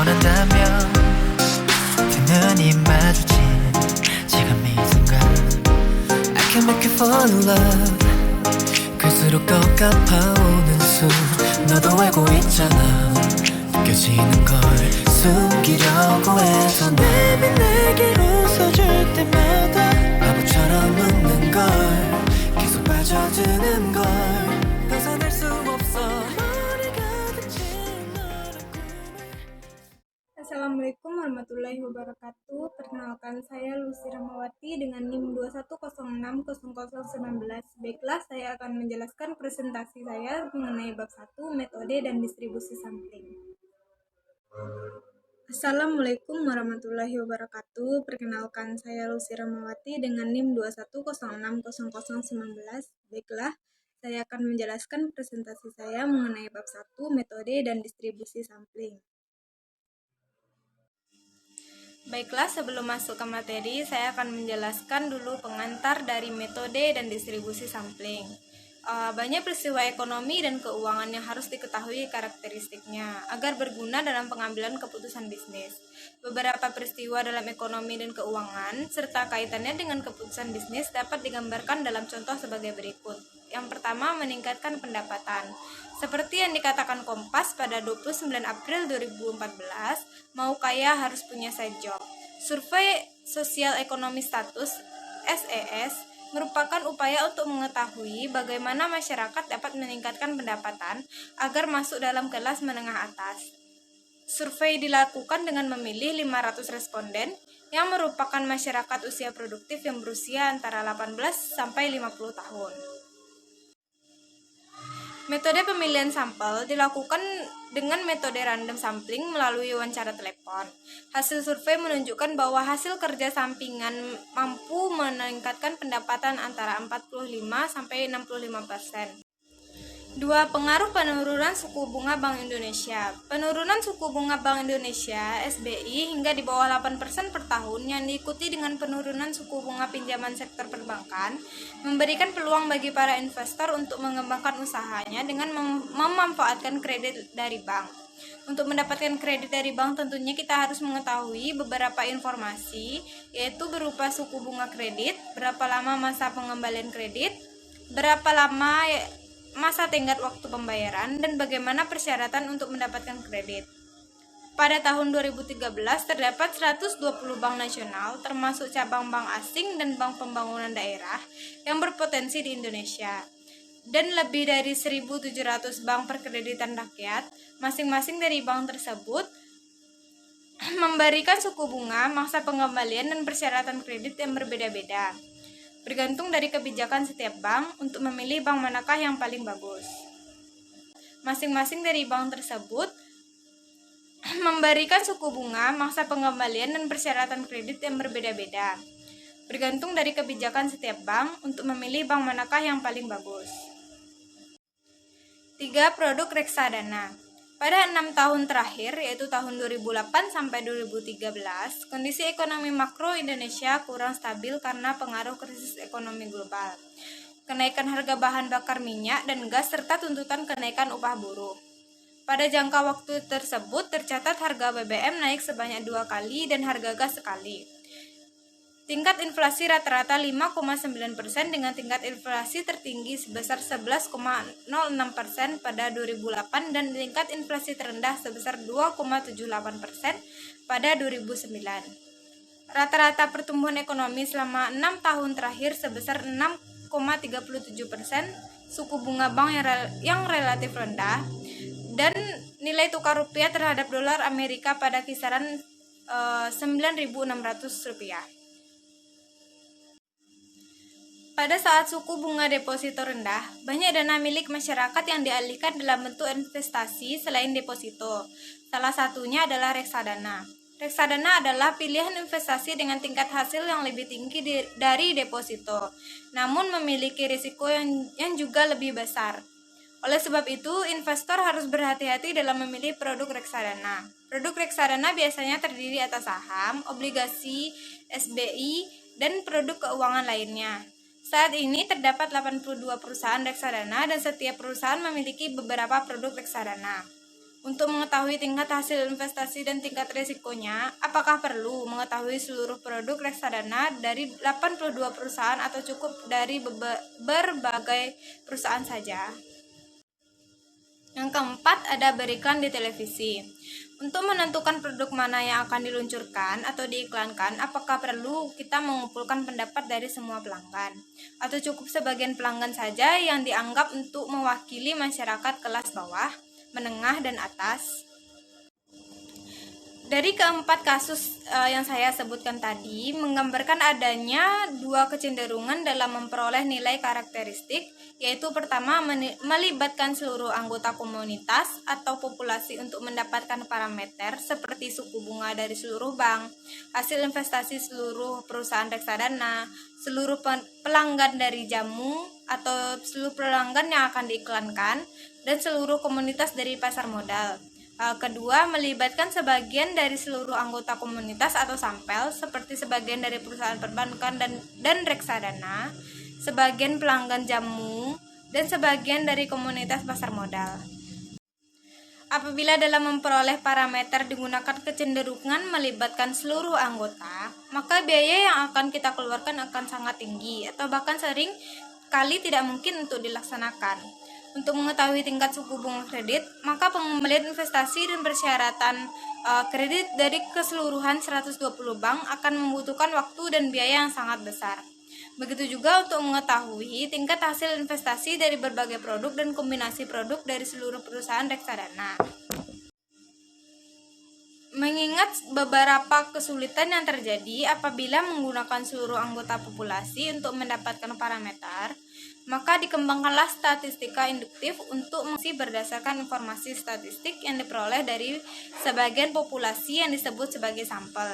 원한다면 두 눈이 마주친 지금 이 순간 I can make you fall in love 갈수록 더 가파오는 숨 너도 알고 있잖아 느껴지는 걸 숨기려고 해서 매일 내게 웃어줄 때마다 바보처럼 웃는 걸 계속 빠져드는 걸 벗어날 수 없어 머리가 다친 너란 꿈을 Assalamualaikum warahmatullahi wabarakatuh. Perkenalkan saya Lucy Rahmawati dengan NIM 21060019. Baiklah, saya akan menjelaskan presentasi saya mengenai bab 1, metode dan distribusi sampling. Assalamualaikum warahmatullahi wabarakatuh. Perkenalkan saya Lucy Rahmawati dengan NIM 21060019. Baiklah, saya akan menjelaskan presentasi saya mengenai bab 1, metode dan distribusi sampling. Baiklah, sebelum masuk ke materi, saya akan menjelaskan dulu pengantar dari metode dan distribusi sampling. Banyak peristiwa ekonomi dan keuangan yang harus diketahui karakteristiknya agar berguna dalam pengambilan keputusan bisnis. Beberapa peristiwa dalam ekonomi dan keuangan serta kaitannya dengan keputusan bisnis dapat digambarkan dalam contoh sebagai berikut. Yang pertama, meningkatkan pendapatan. Seperti yang dikatakan Kompas pada 29 April 2014, mau kaya harus punya side job. Survei Sosial Ekonomi Status (SES) merupakan upaya untuk mengetahui bagaimana masyarakat dapat meningkatkan pendapatan agar masuk dalam kelas menengah atas. Survei dilakukan dengan memilih 500 responden yang merupakan masyarakat usia produktif yang berusia antara 18 sampai 50 tahun. Metode pemilihan sampel dilakukan dengan metode random sampling melalui wawancara telepon. Hasil survei menunjukkan bahwa hasil kerja sampingan mampu meningkatkan pendapatan antara 45 sampai 65%. 2. Pengaruh penurunan suku bunga Bank Indonesia. Penurunan suku bunga Bank Indonesia (SBI) hingga di bawah 8% per tahun yang diikuti dengan penurunan suku bunga pinjaman sektor perbankan memberikan peluang bagi para investor untuk mengembangkan usahanya dengan memanfaatkan kredit dari bank. Untuk mendapatkan kredit dari bank tentunya kita harus mengetahui beberapa informasi, yaitu berupa suku bunga kredit, berapa lama masa pengembalian kredit, berapa lama masa tenggat waktu pembayaran, dan bagaimana persyaratan untuk mendapatkan kredit. Pada tahun 2013 terdapat 120 bank nasional termasuk cabang bank asing dan bank pembangunan daerah yang berpotensi di Indonesia. Dan lebih dari 1.700 bank perkreditan rakyat, masing-masing dari bank tersebut memberikan suku bunga, masa pengembalian, dan persyaratan kredit yang berbeda-beda. Bergantung dari kebijakan setiap bank untuk memilih bank manakah yang paling bagus. Masing-masing dari bank tersebut memberikan suku bunga, masa pengembalian, dan persyaratan kredit yang berbeda-beda. Bergantung dari kebijakan setiap bank untuk memilih bank manakah yang paling bagus. 3. Produk reksadana. Pada 6 tahun terakhir, yaitu tahun 2008 sampai 2013, kondisi ekonomi makro Indonesia kurang stabil karena pengaruh krisis ekonomi global, kenaikan harga bahan bakar minyak dan gas, serta tuntutan kenaikan upah buruh. Pada jangka waktu tersebut, tercatat harga BBM naik sebanyak 2 kali dan harga gas sekali. Tingkat inflasi rata-rata 5,9% dengan tingkat inflasi tertinggi sebesar 11,06% pada 2008 dan tingkat inflasi terendah sebesar 2,78% pada 2009. Rata-rata pertumbuhan ekonomi selama 6 tahun terakhir sebesar 6,37%, suku bunga bank yang relatif rendah, dan nilai tukar rupiah terhadap dolar Amerika pada kisaran 9.600 rupiah. Pada saat suku bunga deposito rendah, banyak dana milik masyarakat yang dialihkan dalam bentuk investasi selain deposito. Salah satunya adalah reksadana. Reksadana adalah pilihan investasi dengan tingkat hasil yang lebih tinggi dari deposito, namun memiliki risiko yang juga lebih besar. Oleh sebab itu, investor harus berhati-hati dalam memilih produk reksadana. Produk reksadana biasanya terdiri atas saham, obligasi, SBI, dan produk keuangan lainnya. Saat ini terdapat 82 perusahaan reksadana dan setiap perusahaan memiliki beberapa produk reksadana. Untuk mengetahui tingkat hasil investasi dan tingkat risikonya, apakah perlu mengetahui seluruh produk reksadana dari 82 perusahaan atau cukup dari berbagai perusahaan saja? Yang keempat, ada beriklan di televisi. Untuk menentukan produk mana yang akan diluncurkan atau diiklankan, apakah perlu kita mengumpulkan pendapat dari semua pelanggan? Atau cukup sebagian pelanggan saja yang dianggap untuk mewakili masyarakat kelas bawah, menengah, dan atas? Dari keempat kasus yang saya sebutkan tadi, menggambarkan adanya dua kecenderungan dalam memperoleh nilai karakteristik, yaitu pertama melibatkan seluruh anggota komunitas atau populasi untuk mendapatkan parameter seperti suku bunga dari seluruh bank, hasil investasi seluruh perusahaan reksadana, seluruh pelanggan dari jamu atau seluruh pelanggan yang akan diiklankan, dan seluruh komunitas dari pasar modal. Kedua, melibatkan sebagian dari seluruh anggota komunitas atau sampel, seperti sebagian dari perusahaan perbankan dan reksadana, sebagian pelanggan jamu, dan sebagian dari komunitas pasar modal. Apabila dalam memperoleh parameter digunakan kecenderungan melibatkan seluruh anggota, maka biaya yang akan kita keluarkan akan sangat tinggi atau bahkan sering kali tidak mungkin untuk dilaksanakan. Untuk mengetahui tingkat suku bunga kredit, maka pengembalian investasi dan persyaratan kredit dari keseluruhan 120 bank akan membutuhkan waktu dan biaya yang sangat besar. Begitu juga untuk mengetahui tingkat hasil investasi dari berbagai produk dan kombinasi produk dari seluruh perusahaan reksadana. Mengingat beberapa kesulitan yang terjadi apabila menggunakan seluruh anggota populasi untuk mendapatkan parameter, maka dikembangkanlah statistika induktif untuk mengisi berdasarkan informasi statistik yang diperoleh dari sebagian populasi yang disebut sebagai sampel.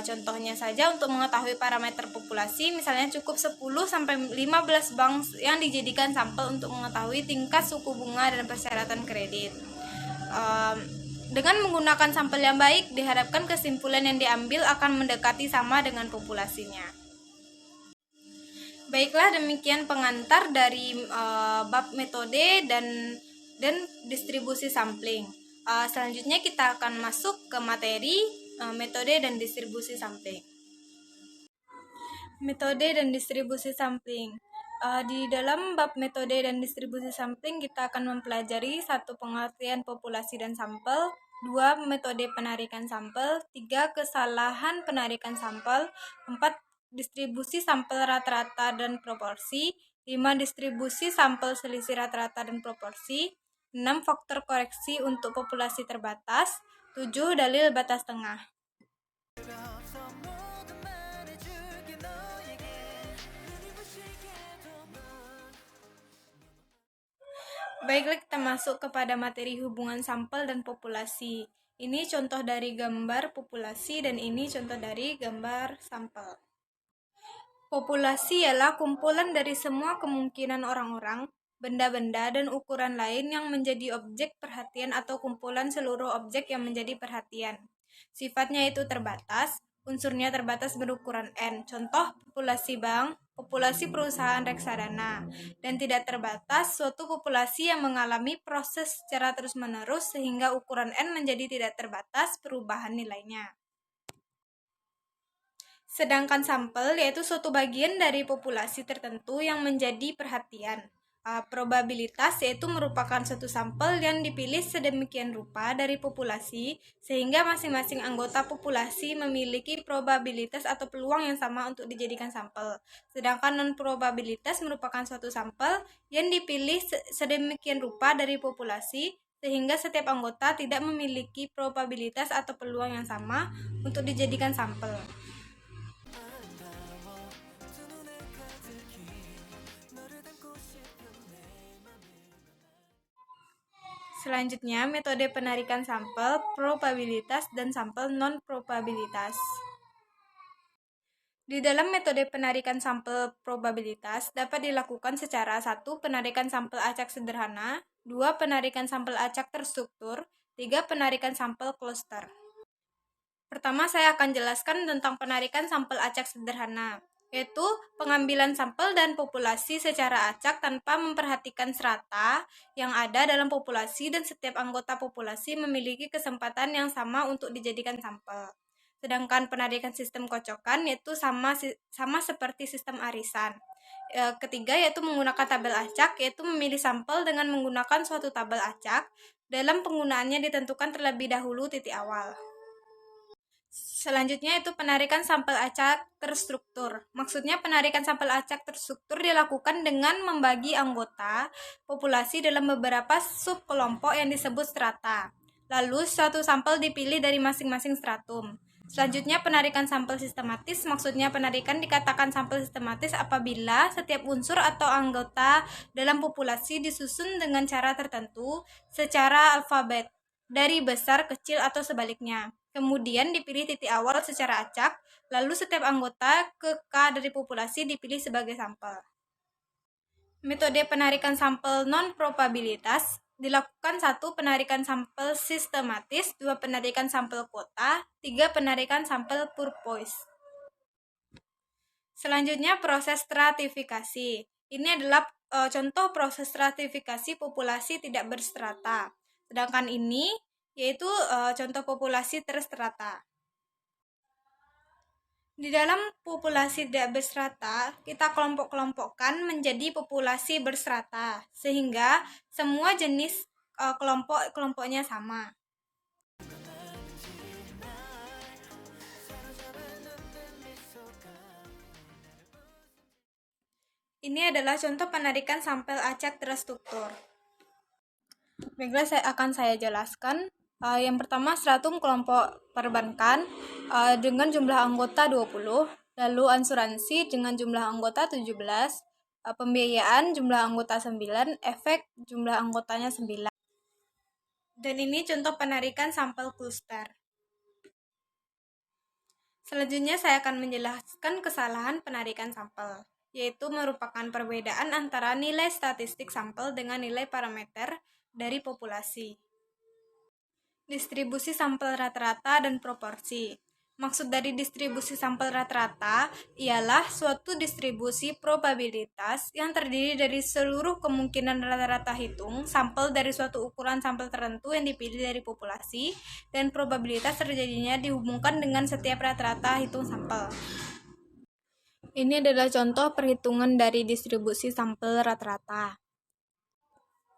Contohnya saja, untuk mengetahui parameter populasi, misalnya cukup 10-15 bank yang dijadikan sampel untuk mengetahui tingkat suku bunga dan persyaratan kredit. Dengan menggunakan sampel yang baik, diharapkan kesimpulan yang diambil akan mendekati sama dengan populasinya. Baiklah, demikian pengantar dari bab metode dan distribusi sampling. Selanjutnya kita akan masuk ke materi metode dan distribusi sampling. Metode dan distribusi sampling. Di dalam bab metode dan distribusi sampling kita akan mempelajari 1. Pengertian populasi dan sampel, 2. Metode penarikan sampel, 3. Kesalahan penarikan sampel, 4. Distribusi sampel rata-rata dan proporsi, 5. Distribusi sampel selisih rata-rata dan proporsi, 6. Faktor koreksi untuk populasi terbatas, 7. Dalil batas tengah. Baiklah, kita masuk kepada materi hubungan sampel dan populasi. Ini contoh dari gambar populasi dan ini contoh dari gambar sampel. Populasi ialah kumpulan dari semua kemungkinan orang-orang, benda-benda, dan ukuran lain yang menjadi objek perhatian atau kumpulan seluruh objek yang menjadi perhatian. Sifatnya itu terbatas, unsurnya terbatas berukuran N. Contoh, populasi bank, populasi perusahaan reksadana, dan tidak terbatas, suatu populasi yang mengalami proses secara terus-menerus sehingga ukuran N menjadi tidak terbatas perubahan nilainya. Sedangkan sampel yaitu suatu bagian dari populasi tertentu yang menjadi perhatian. Probabilitas yaitu merupakan suatu sampel yang dipilih sedemikian rupa dari populasi sehingga masing-masing anggota populasi memiliki probabilitas atau peluang yang sama untuk dijadikan sampel. Sedangkan non-probabilitas merupakan suatu sampel yang dipilih sedemikian rupa dari populasi sehingga setiap anggota tidak memiliki probabilitas atau peluang yang sama untuk dijadikan sampel. Selanjutnya, metode penarikan sampel, probabilitas, dan sampel non-probabilitas. Di dalam metode penarikan sampel probabilitas dapat dilakukan secara 1. Penarikan sampel acak sederhana, 2. Penarikan sampel acak terstruktur, 3. Penarikan sampel cluster. Pertama, saya akan jelaskan tentang penarikan sampel acak sederhana, yaitu pengambilan sampel dan populasi secara acak tanpa memperhatikan strata yang ada dalam populasi, dan setiap anggota populasi memiliki kesempatan yang sama untuk dijadikan sampel. Sedangkan penarikan sistem kocokan yaitu sama seperti sistem arisan. Ketiga yaitu menggunakan tabel acak, yaitu memilih sampel dengan menggunakan suatu tabel acak. Dalam penggunaannya ditentukan terlebih dahulu titik awal. Selanjutnya itu penarikan sampel acak terstruktur. Maksudnya penarikan sampel acak terstruktur dilakukan dengan membagi anggota populasi dalam beberapa subkelompok yang disebut strata. Lalu suatu sampel dipilih dari masing-masing stratum. Selanjutnya penarikan sampel sistematis. Maksudnya penarikan dikatakan sampel sistematis apabila setiap unsur atau anggota dalam populasi disusun dengan cara tertentu secara alfabet dari besar, kecil, atau sebaliknya. Kemudian dipilih titik awal secara acak, lalu setiap anggota ke K dari populasi dipilih sebagai sampel. Metode penarikan sampel non-probabilitas dilakukan: 1. Penarikan sampel sistematis, 2. Penarikan sampel kuota, 3. Penarikan sampel purpoise. Selanjutnya proses stratifikasi. Ini adalah contoh proses stratifikasi populasi tidak berstrata. Sedangkan ini yaitu contoh populasi terstrata. Di dalam populasi tidak berstrata, kita kelompok-kelompokkan menjadi populasi berstrata, sehingga semua jenis kelompok-kelompoknya sama. Ini adalah contoh penarikan sampel acak terstruktur. Baiklah, saya jelaskan. Yang pertama, stratum kelompok perbankan dengan jumlah anggota 20, lalu asuransi dengan jumlah anggota 17, pembiayaan jumlah anggota 9, efek jumlah anggotanya 9. Dan ini contoh penarikan sampel kluster. Selanjutnya saya akan menjelaskan kesalahan penarikan sampel, yaitu merupakan perbedaan antara nilai statistik sampel dengan nilai parameter dari populasi. Distribusi sampel rata-rata dan proporsi. Maksud dari distribusi sampel rata-rata ialah suatu distribusi probabilitas yang terdiri dari seluruh kemungkinan rata-rata hitung sampel dari suatu ukuran sampel tertentu yang dipilih dari populasi, dan probabilitas terjadinya dihubungkan dengan setiap rata-rata hitung sampel. Ini adalah contoh perhitungan dari distribusi sampel rata-rata.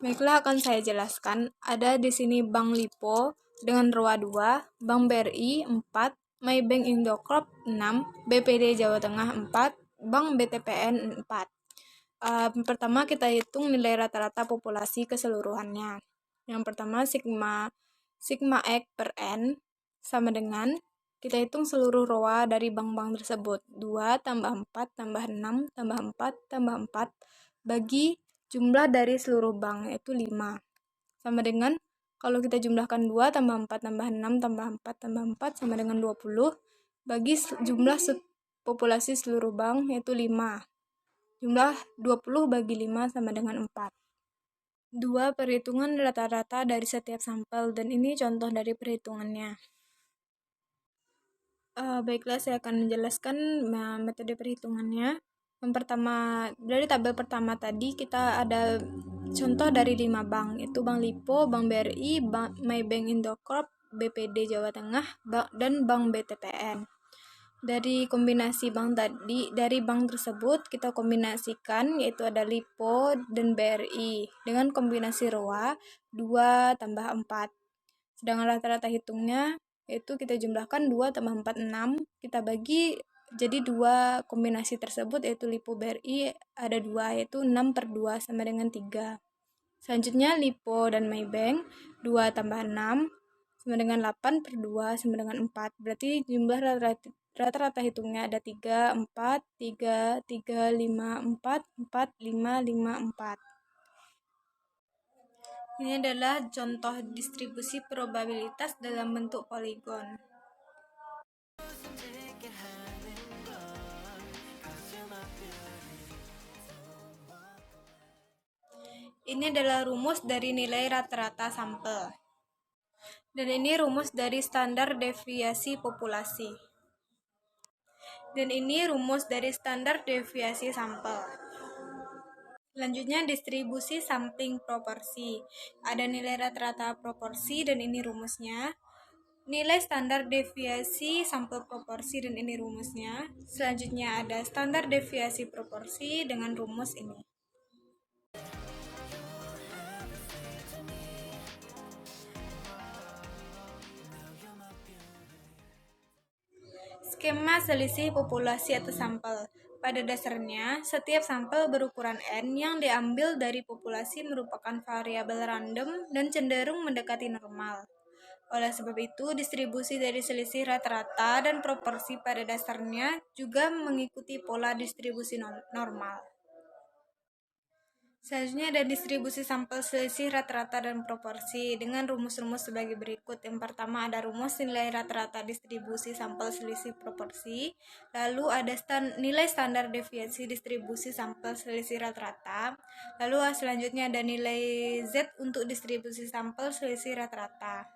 Baiklah, akan saya jelaskan. Ada di sini Bank Lipo dengan ROA 2, Bank BRI 4, Maybank Indocorp 6, BPD Jawa Tengah 4, Bank BTPN 4. Pertama kita hitung nilai rata-rata populasi keseluruhannya. Yang pertama sigma X per N sama dengan, kita hitung seluruh ROA dari bank-bank tersebut. 2 tambah 4 tambah 6 tambah 4 tambah 4 bagi jumlah dari seluruh bank, yaitu 5. Sama dengan, kalau kita jumlahkan 2 tambah 4 tambah 6 tambah 4 tambah 4 sama dengan 20, bagi jumlah populasi seluruh bank, yaitu 5. Jumlah 20 bagi 5 sama dengan 4. 2. Perhitungan rata-rata dari setiap sampel, dan ini contoh dari perhitungannya. Baiklah, saya akan menjelaskan metode perhitungannya. Yang pertama, dari tabel pertama tadi kita ada contoh dari 5 bank, yaitu Bank Lipo, Bank BRI, Maybank Indocorp, BPD Jawa Tengah, dan Bank BTPN. Dari kombinasi bank tadi, dari bank tersebut kita kombinasikan, yaitu ada Lipo dan BRI dengan kombinasi ROA 2 tambah 4. Sedangkan rata-rata hitungnya yaitu kita jumlahkan 2 tambah 4 6, kita bagi jadi 2 kombinasi tersebut, yaitu Lipo BRI ada 2, yaitu 6 per 2 sama dengan 3. Selanjutnya Lipo dan Maybank 2 tambah 6 sama dengan 8 per 2 sama dengan 4. Berarti jumlah rata-rata hitungnya ada 3, 4, 3, 3, 5, 4, 4, 5, 5, 4. Ini adalah contoh distribusi probabilitas dalam bentuk poligon. Ini adalah rumus dari nilai rata-rata sampel. Dan ini rumus dari standar deviasi populasi. Dan ini rumus dari standar deviasi sampel. Selanjutnya distribusi sampling proporsi. Ada nilai rata-rata proporsi dan ini rumusnya. Nilai standar deviasi sampel proporsi dan ini rumusnya. Selanjutnya ada standar deviasi proporsi dengan rumus ini. Skema selisih populasi atau sampel. Pada dasarnya, setiap sampel berukuran N yang diambil dari populasi merupakan variabel random dan cenderung mendekati normal. Oleh sebab itu, distribusi dari selisih rata-rata dan proporsi pada dasarnya juga mengikuti pola distribusi normal. Selanjutnya ada distribusi sampel selisih rata-rata dan proporsi dengan rumus-rumus sebagai berikut. Yang pertama ada rumus nilai rata-rata distribusi sampel selisih proporsi. Lalu ada nilai standar deviasi distribusi sampel selisih rata-rata. Lalu selanjutnya ada nilai Z untuk distribusi sampel selisih rata-rata.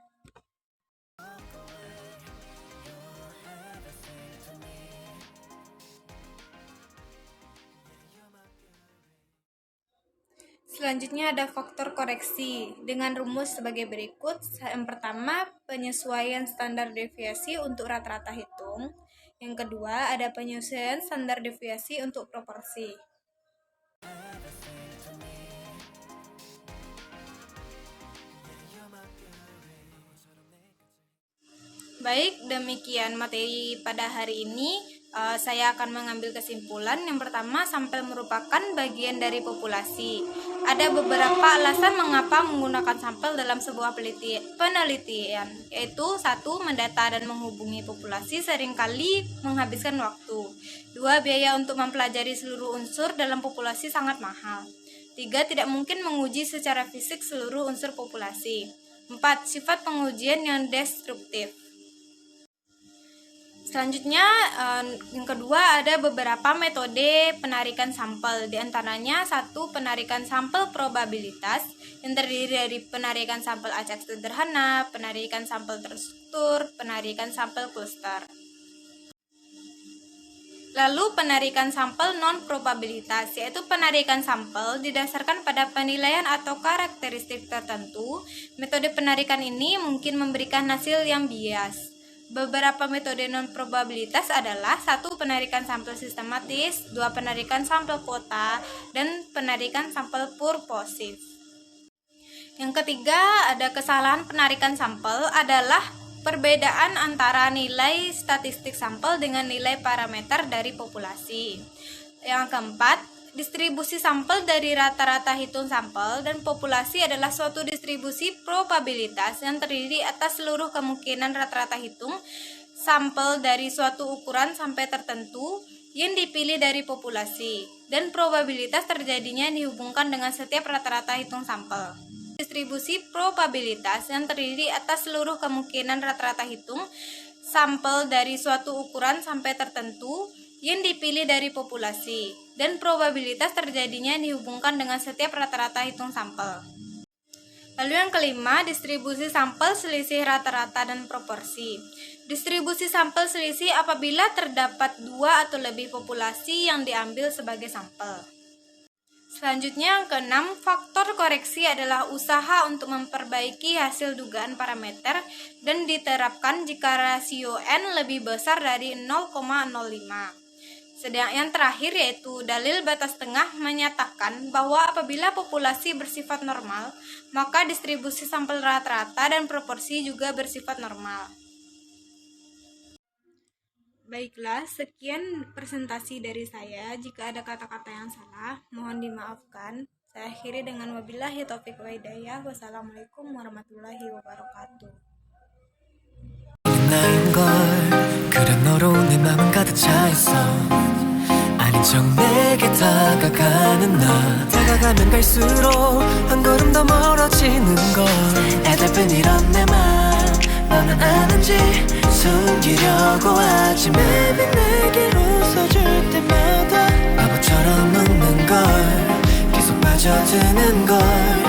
Selanjutnya ada faktor koreksi dengan rumus sebagai berikut. Yang pertama, penyesuaian standar deviasi untuk rata-rata hitung. Yang kedua, ada penyesuaian standar deviasi untuk proporsi. Baik, demikian materi pada hari ini. Saya akan mengambil kesimpulan. Yang pertama, sampel merupakan bagian dari populasi. Ada beberapa alasan mengapa menggunakan sampel dalam sebuah penelitian, yaitu 1. Mendata dan menghubungi populasi seringkali menghabiskan waktu. 2. Biaya untuk mempelajari seluruh unsur dalam populasi sangat mahal. 3. Tidak mungkin menguji secara fisik seluruh unsur populasi. 4. Sifat pengujian yang destruktif. Selanjutnya, yang kedua ada beberapa metode penarikan sampel. Di antaranya 1. Penarikan sampel probabilitas yang terdiri dari penarikan sampel acak sederhana, penarikan sampel terstruktur, penarikan sampel cluster. Lalu penarikan sampel non-probabilitas, yaitu penarikan sampel didasarkan pada penilaian atau karakteristik tertentu. Metode penarikan ini mungkin memberikan hasil yang bias. Beberapa metode non-probabilitas adalah 1. Penarikan sampel sistematis, 2. Penarikan sampel kuota, dan penarikan sampel purposif. Yang ketiga, ada kesalahan penarikan sampel adalah perbedaan antara nilai statistik sampel dengan nilai parameter dari populasi. Yang keempat, distribusi sampel dari rata-rata hitung sampel dan populasi adalah suatu distribusi probabilitas yang terdiri atas seluruh kemungkinan rata-rata hitung sampel dari suatu ukuran sampai tertentu yang dipilih dari populasi, dan probabilitas terjadinya dihubungkan dengan setiap rata-rata hitung sampel. Distribusi probabilitas yang terdiri atas seluruh kemungkinan rata-rata hitung sampel dari suatu ukuran sampai tertentu yang dipilih dari populasi, dan probabilitas terjadinya dihubungkan dengan setiap rata-rata hitung sampel. Lalu yang kelima, distribusi sampel selisih rata-rata dan proporsi. Distribusi sampel selisih apabila terdapat 2 atau lebih populasi yang diambil sebagai sampel. Selanjutnya yang keenam, faktor koreksi adalah usaha untuk memperbaiki hasil dugaan parameter dan diterapkan jika rasio N lebih besar dari 0,05. Sedang yang terakhir yaitu dalil batas tengah menyatakan bahwa apabila populasi bersifat normal, maka distribusi sampel rata-rata dan proporsi juga bersifat normal. Baiklah, sekian presentasi dari saya. Jika ada kata-kata yang salah, mohon dimaafkan. Saya akhiri dengan wabillahi taufiq wa hidayah. Wassalamualaikum warahmatullahi wabarakatuh. 그래 너로 내 맘은 가득 차있어 아닌 척 내게 다가가는 나 다가가면 갈수록 한 걸음 더 멀어지는 걸 애달픈 이런 내 맘 너는 아는지 숨기려고 하지 Maybe 내게 웃어줄 때마다 바보처럼 웃는 걸 계속 빠져드는 걸